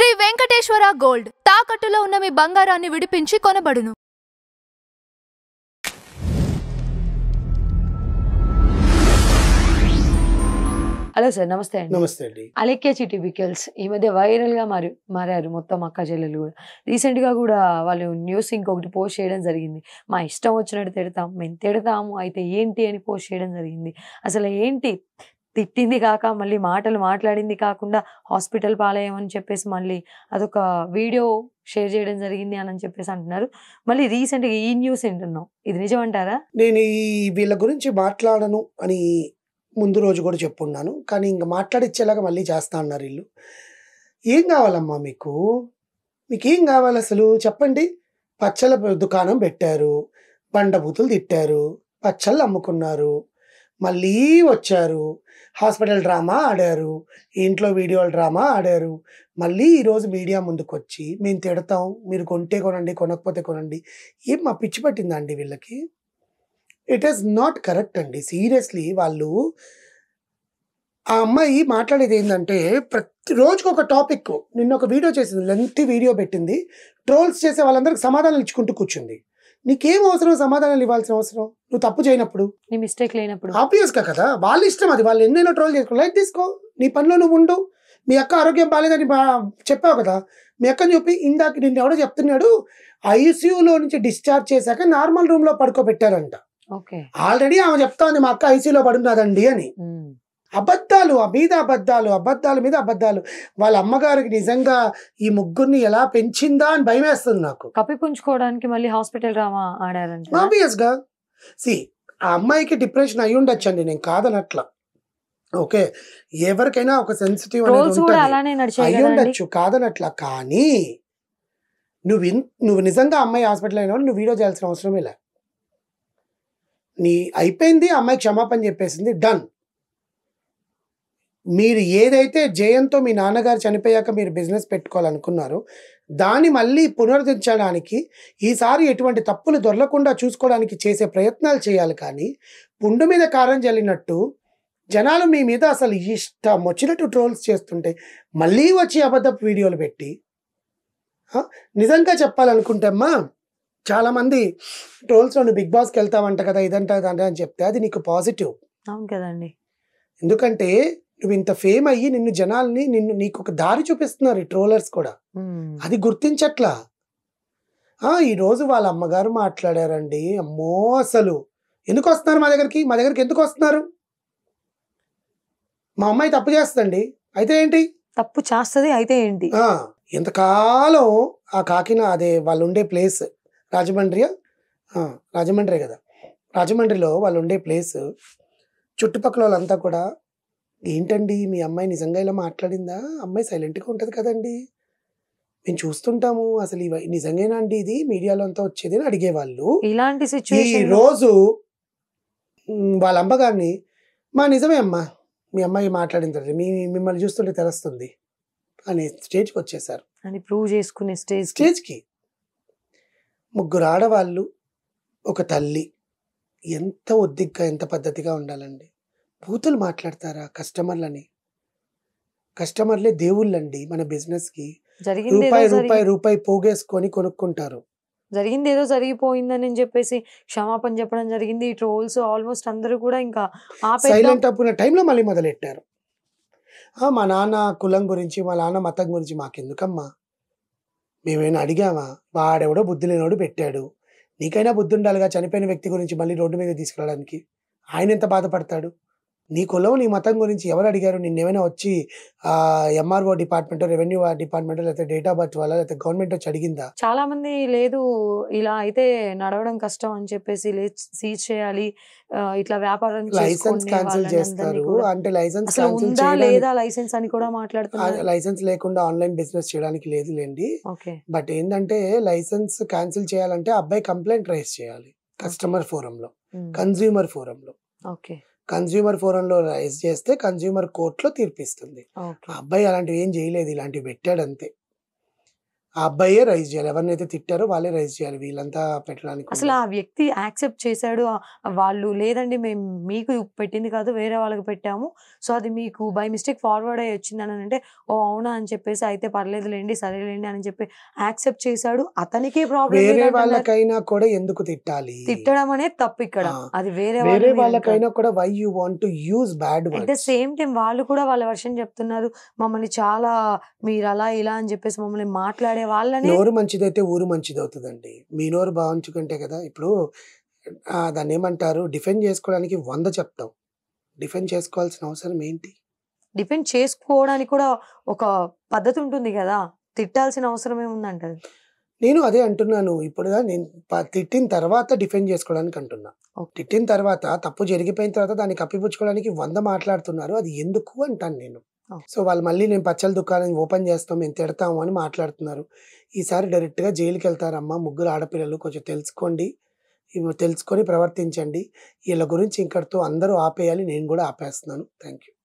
Shri Venkateswara gold తాకట్టులో ఉన్న మీ బంగారాన్ని విడిపించి కొనబడును. హలో సార్, నమస్తే అండి. నమస్తే అండి. అలెక్కే చిట్టి పికిల్స్ ఈ మధ్య వైరల్ గా మారారు మొత్తం అక్క చెల్లెలు కూడా. రీసెంట్ గా కూడా వాళ్ళు న్యూస్ ఇంకొకటి పోస్ట్ చేయడం జరిగింది. మా ఇష్టం వచ్చినట్టు తిడతాం, మేము తిడతాము అయితే ఏంటి అని పోస్ట్ చేయడం జరిగింది. అసలు ఏంటి తిట్టింది కాక మళ్ళీ మాటలు మాట్లాడింది కాకుండా హాస్పిటల్ పాలయ్యమని చెప్పేసి మళ్ళీ అదొక వీడియో షేర్ చేయడం జరిగింది అని చెప్పేసి అంటున్నారు. మళ్ళీ రీసెంట్ గా ఈ న్యూస్ వింటున్నాం, ఇది నిజం అంటారా? నేను వీళ్ళ గురించి మాట్లాడను అని ముందు రోజు కూడా చెప్పున్నాను, కానీ ఇంకా మాట్లాడిచ్చేలాగా మళ్ళీ చేస్తా అన్నారు వీళ్ళు. ఏం కావాలమ్మా మీకు? మీకేం కావాలి అసలు చెప్పండి. పచ్చళ్ళ దుకాణం పెట్టారు, బండబూతులు తిట్టారు, పచ్చళ్ళు అమ్ముకున్నారు, మళ్ళీ వచ్చారు, హాస్పిటల్ డ్రామా ఆడారు, ఇంట్లో వీడియోల డ్రామా ఆడారు, మళ్ళీ ఈరోజు మీడియా ముందుకు వచ్చి మేము తిడతాం, మీరు కొంటే కొనండి, కొనకపోతే కొనండి. ఏం మా పిచ్చి పట్టిందా అండి వీళ్ళకి? ఇట్ ఈస్ నాట్ కరెక్ట్ అండి. సీరియస్లీ వాళ్ళు ఆ అమ్మాయి మాట్లాడేది ఏంటంటే ప్రతి రోజుకి ఒక టాపిక్. నిన్న ఒక వీడియో చేసింది, లెంత్ వీడియో పెట్టింది, ట్రోల్స్ చేసే వాళ్ళందరికి సమాధానాలు ఇచ్చుకుంటూ కూర్చుంది. నీకేం అవసరం సమాధానాలు ఇవ్వాల్సిన అవసరం? నువ్వు తప్పు చేయనప్పుడు, నీ మిస్టేక్ లేనప్పుడు ఆబ్వియస్గా కదా, వాళ్ళ ఇష్టం అది. వాళ్ళు ఎన్నైనా ట్రోల్ చేసుకో, లైట్ తీసుకో, నీ పనిలో నువ్వు ఉండు. మీ అక్క ఆరోగ్యం బాగాలేదని చెప్పావు కదా, మీ అక్కని చెప్పి ఇందాక నిన్ను ఎవడో చెప్తున్నాడు ఐసీయూలో నుంచి డిశ్చార్జ్ చేశాక నార్మల్ రూమ్ లో పడుకోబెట్టారంట. ఆల్రెడీ ఆమె చెప్తా ఉంది మా అక్క ఐసీయూలో పడున్నదండి అని. అబద్ధాలు మీద అబద్ధాలు, అబద్ధాల మీద అబద్ధాలు. వాళ్ళ అమ్మగారికి నిజంగా ఈ ముగ్గురిని ఎలా పెంచిందా అని భయం వేస్తుంది నాకు. కప్పిపుంచుకోవడానికి మళ్ళీ హాస్పిటల్ డ్రామా ఆడారంట. ఆబ్వియస్ గా ఆ అమ్మాయికి డిప్రెషన్ అయి ఉండొచ్చండి, నేను కాదనట్లా. ఓకే, ఎవరికైనా ఒక సెన్సిటివ్ అయి ఉండొచ్చు, కాదనట్లా. కానీ నువ్వు నిజంగా అమ్మాయి హాస్పిటల్ అయిన నువ్వు వీడియో చేయాల్సిన అవసరమే లే. నీ అయిపోయింది, అమ్మాయి క్షమాపణ చెప్పేసింది, డన్. మీరు ఏదైతే జయంతో మీ నాన్నగారు చనిపోయాక మీరు బిజినెస్ పెట్టుకోవాలనుకున్నారో దాన్ని మళ్ళీ పునరుద్ధరించడానికి ఈసారి ఎటువంటి తప్పులు దొరలకుండా చూసుకోవడానికి చేసే ప్రయత్నాలు చేయాలి. కానీ పుండు మీద కారం జల్లినట్టు జనాలు మీ మీద అసలు ఇష్టం వచ్చినట్టు ట్రోల్స్ చేస్తుంటే మళ్ళీ వచ్చి అబద్ధపు వీడియోలు పెట్టి, నిజంగా చెప్పాలనుకుంటే అమ్మా చాలామంది ట్రోల్స్లో నువ్వు బిగ్ బాస్కి వెళ్తావంట కదా, ఇదంట అని చెప్తే అది నీకు పాజిటివ్. అవును కదండి. ఎందుకంటే నువ్వు ఇంత ఫేమ్ అయ్యి నీకు ఒక దారి చూపిస్తున్నారు ఈ ట్రోలర్స్ కూడా, అది గుర్తించట్లా. ఈరోజు వాళ్ళ అమ్మగారు మాట్లాడారండి, అమ్మో అసలు ఎందుకు వస్తున్నారు మా దగ్గరికి ఎందుకు వస్తున్నారు? మా అమ్మాయి తప్పు చేస్తుందండి, అయితే ఏంటి? తప్పు చేస్తుంది అయితే ఏంటి? ఎంతకాలం ఆ అదే వాళ్ళు ఉండే ప్లేస్ రాజమండ్రి కదా, రాజమండ్రిలో వాళ్ళు ఉండే ప్లేస్ చుట్టుపక్కల వాళ్ళంతా కూడా ఏంటండి మీ అమ్మాయి నిజంగా ఇలా మాట్లాడిందా? అమ్మాయి సైలెంట్గా ఉంటుంది కదండి, మేము చూస్తుంటాము, అసలు నిజంగానా అండి ఇది మీడియాలో అంతా వచ్చేది అని అడిగేవాళ్ళు. ఇలాంటి సిచ్యువేషన్ ఈ రోజు వాళ్ళ అమ్మగారిని నిజమే అమ్మా మీ అమ్మాయి మాట్లాడిన తర్వాత మిమ్మల్ని చూస్తుంటే తెలుస్తుంది అనే స్టేజ్కి వచ్చేసారు. అని ప్రూవ్ చేసుకునే స్టేజ్కి ముగ్గురు ఆడవాళ్ళు, ఒక తల్లి, ఎంత ఒద్దిగ్గా ఎంత పద్ధతిగా ఉండాలండి. బూతులు మాట్లాడతారా కస్టమర్లే దేవుళ్ళండి మన బిజినెస్కి. రూపాయి పోగేసుకొని కొనుక్కుంటారు. జరిగింది ఏదో జరిగిపోయిందని చెప్పేసి క్షమాపణ చెప్పడం జరిగింది. ఈ ట్రోల్స్ ఆల్మోస్ట్ అందరూ కూడా ఇంకా సైలెంట్ అప్పున్న టైంలో మళ్ళీ మొదలెట్టారు. మా నాన్న కులం గురించి, మా నాన్న మతం గురించి మాకెందుకమ్మా, మేమేమైనా అడిగామా? వాడెవడో బుద్ధి లేనోడు పెట్టాడు, నీకైనా బుద్ధి ఉండాలిగా చనిపోయిన వ్యక్తి గురించి మళ్ళీ రోడ్డు మీద తీసుకెళ్ళడానికి. ఆయన ఎంత బాధపడతాడు? నీ కులం నీ మతం గురించి ఎవరు అడిగారు? నిన్నేమైనా వచ్చి ఎంఆర్ఓ డిపార్ట్మెంట్, రెవెన్యూ డిపార్ట్మెంట్, లేకపోతే డేట్ ఆఫ్ బర్త్ వల్ల, లేకపోతే గవర్నమెంట్ వచ్చి అడిగిందా? చాలా మంది లేదు ఇలా అయితే నడవడం కష్టం అని చెప్పేసి సీజ్ చేయాలి, ఇట్లా వ్యాపారం లైసెన్స్ క్యాన్సిల్ చేస్తారు అంటే లైసెన్స్ లేదా లైసెన్స్ అని కూడా మాట్లాడుతున్నారు. లైసెన్స్ లేకుండా ఆన్లైన్ బిజినెస్ చేయడానికి లేదులేండి. బట్ ఏంటంటే లైసెన్స్ క్యాన్సిల్ చేయాలంటే అబ్బాయి కంప్లైంట్ రైజ్ చేయాలి కస్టమర్ ఫోరంలో, కన్స్యూమర్ ఫోరంలో. కన్స్యూమర్ ఫోరంలో రైజ్ చేస్తే కన్స్యూమర్ కోర్టులో తీర్పిస్తుంది. ఆ అబ్బాయి అలాంటివి ఏం చేయలేదు, ఇలాంటివి పెట్టాడు అంతే. ఆ అబ్బాయే రైజ్ చేయాలి. ఎవరినైతే తిట్టారో వాళ్ళే రైజ్ చేయాలి. వీళ్ళంతా పెట్టడానికి అసలు ఉండదు. ఆ వ్యక్తి యాక్సెప్ట్ చేశాడు. వాళ్ళు లేదండి మేము మీకు పెట్టింది కాదు వేరే వాళ్ళకి పెట్టాము. సో, అది మీకు బై మిస్టేక్ ఫార్వర్డ్ అయ్యి వచ్చిందనంటే, ఓహ్! అవునా అని చెప్పేసి అయితే పర్లేదులెండి, సరేలెండి అని చెప్పి యాక్సెప్ట్ చేశాడు. అతనికే ప్రాబ్లమ్ వేరే లేదంటున్నారు. వాళ్ళకైనా కూడా ఎందుకు తిట్టాలి? తిట్టడం అనేది తప్పిక్కడ. ఆ! అది వేరే వేరే వాళ్ళని అని కాదు. వాళ్ళకైనా కూడా why you want to use bad at the words? Same time వాళ్ళు కూడా వాళ్ళ వెర్షన్ చెప్తున్నారు. మమ్మల్ని చాలా మీరలా, ఇలా అని చెప్పేసి మమ్మల్ని మాట్లాడే వాళ్ళనే నోరు మంచిదైతే ఊరు మంచిదవుతదండి. మీ నోరు బావుంచుకుంటే కదా! ఇప్పుడు దాన్నేమంటారు డిఫెండ్ చేసుకోవడానికి 100 చెప్తాం. డిఫెండ్ చేసుకోవాల్సిన అవసరం ఏంటి? డిఫెండ్ చేసుకోవడానికి కూడా ఒక పద్ధతి ఉంటుంది గదా! తిట్టాల్సిన అవసరం ఏముందంటారు? నేను అదే అంటున్నాను. ఇప్పుడుగా నేను తిట్టిన తర్వాత డిఫెండ్ చేసుకోవడానికి అంటున్నా. ఓకే. తిట్టిన తర్వాత తప్పు జరిగిపోయిన తర్వాత దాన్ని కప్పిపుచ్చుకోవడానికి 100 మాట్లాడుతున్నారు. అది ఎందుకు అంటాను నేను. ఓకే. సో, వాళ్ళు మళ్ళీ నేను పచ్చల దుకాణం ఓపెన్ చేస్తాం, మేము తిడతాము అని మాట్లాడుతున్నారు. ఈసారి డైరెక్ట్‌గా జైలుకెళ్తారమ్మా ముగ్గురు ఆడపిల్లలు కొంచెం తెలుసుకోండి. ఇవి తెలుసుకొని ప్రవర్తించండి. ఈళ్ళ గురించి ఇంక్కడితో అందరూ ఆపేయాలి. నేను గూడా ఆపేస్తున్నాను. Thank you.